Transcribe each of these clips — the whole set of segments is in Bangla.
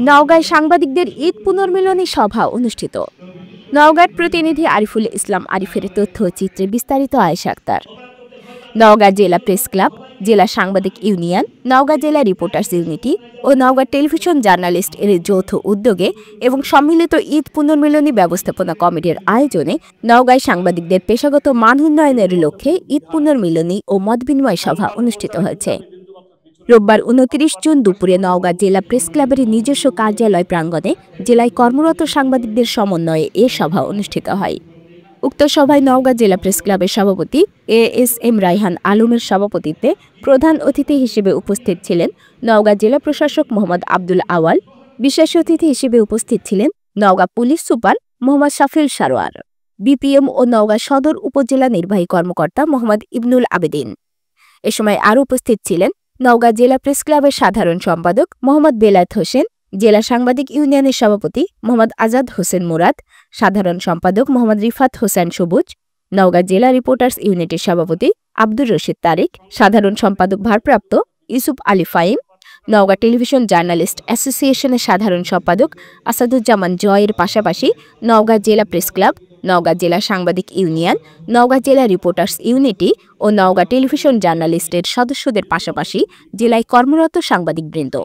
নওগাঁয় সাংবাদিকদের ঈদ পুনর্মিলনী সভা অনুষ্ঠিত। নওগাঁর প্রতিনিধি আরিফুল ইসলাম আরিফের তথ্যচিত্রে বিস্তারিত আয়েশা আক্তার। নওগাঁ জেলা প্রেস ক্লাব, জেলা সাংবাদিক ইউনিয়ন, নওগাঁ জেলা রিপোর্টার্স ইউনিটি ও নওগাঁ টেলিভিশন জার্নালিস্ট এর যৌথ উদ্যোগে এবং সম্মিলিত ঈদ পুনর্মিলনী ব্যবস্থাপনা কমিটির আয়োজনে নওগাঁয় সাংবাদিকদের পেশাগত মান উন্নয়নের লক্ষ্যে ঈদ পুনর্মিলনী ও মতবিনিময় সভা অনুষ্ঠিত হয়েছে। রোববার ২৯ জুন দুপুরে নওগাঁ জেলা প্রেস ক্লাবের নিজস্ব কার্যালয় প্রাঙ্গণে জেলায় কর্মরত সাংবাদিকদের সমন্বয়ে এ সভা অনুষ্ঠিত হয়। উক্ত সভায় নওগাঁ জেলা প্রেস ক্লাবের সভাপতি এএসএম রায়হান আলমের সভাপতিত্বে প্রধান অতিথি হিসেবে উপস্থিত ছিলেন নওগাঁ জেলা প্রশাসক মোহাম্মদ আব্দুল আওয়াল। বিশেষ অতিথি হিসেবে উপস্থিত ছিলেন Naogaon police super Mohammad Shafil Sarwar, BPM ও নওগাঁ সদর উপজেলা নির্বাহী কর্মকর্তা মোহাম্মদ ইবনুল আবেদিন। এ সময় আরও উপস্থিত ছিলেন নওগাঁ জেলা প্রেস ক্লাবের সাধারণ সম্পাদক মোহাম্মদ বেলায়েত হোসেন, জেলা সাংবাদিক ইউনিয়নের সভাপতি মোহাম্মদ আজাদ হোসেন মুরাদ, সাধারণ সম্পাদক মোহাম্মদ রিফাত হোসেন সবুজ, নওগাঁ জেলা রিপোর্টার্স ইউনিটের সভাপতি আব্দুর রশিদ তারিক, সাধারণ সম্পাদক ভারপ্রাপ্ত ইউসুফ আলী ফাহিম, নওগাঁ টেলিভিশন জার্নালিস্ট অ্যাসোসিয়েশনের সাধারণ সম্পাদক আসাদুজ্জামান জয়ের পাশাপাশি নওগাঁ জেলা প্রেস ক্লাব, নওগাঁ জেলা সাংবাদিক ইউনিয়ন, নওগাঁ জেলা রিপোর্টার্স ইউনিটি ও নওগাঁ টেলিভিশন জার্নালিস্টের সদস্যদের পাশাপাশি জেলায় কর্মরত সাংবাদিকবৃন্দ।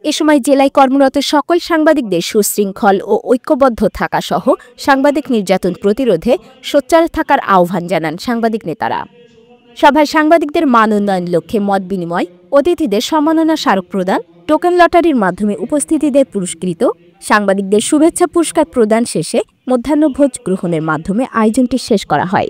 এ সময় জেলায় কর্মরত সকল সাংবাদিকদের সুশৃঙ্খল ও ঐক্যবদ্ধ থাকা সহ সাংবাদিক নির্যাতন প্রতিরোধে সোচ্চার থাকার আহ্বান জানান সাংবাদিক নেতারা। সভায় সাংবাদিকদের মান উন্নয়ন লক্ষ্যে মত বিনিময়, অতিথিদের সম্মাননা স্মারক প্রদান, টোকেন লটারির মাধ্যমে উপস্থিতিদের পুরস্কৃত, সাংবাদিকদের শুভেচ্ছা পুরস্কার প্রদান শেষে মধ্যাহ্নভোজ গ্রহণের মাধ্যমে আয়োজনটি শেষ করা হয়।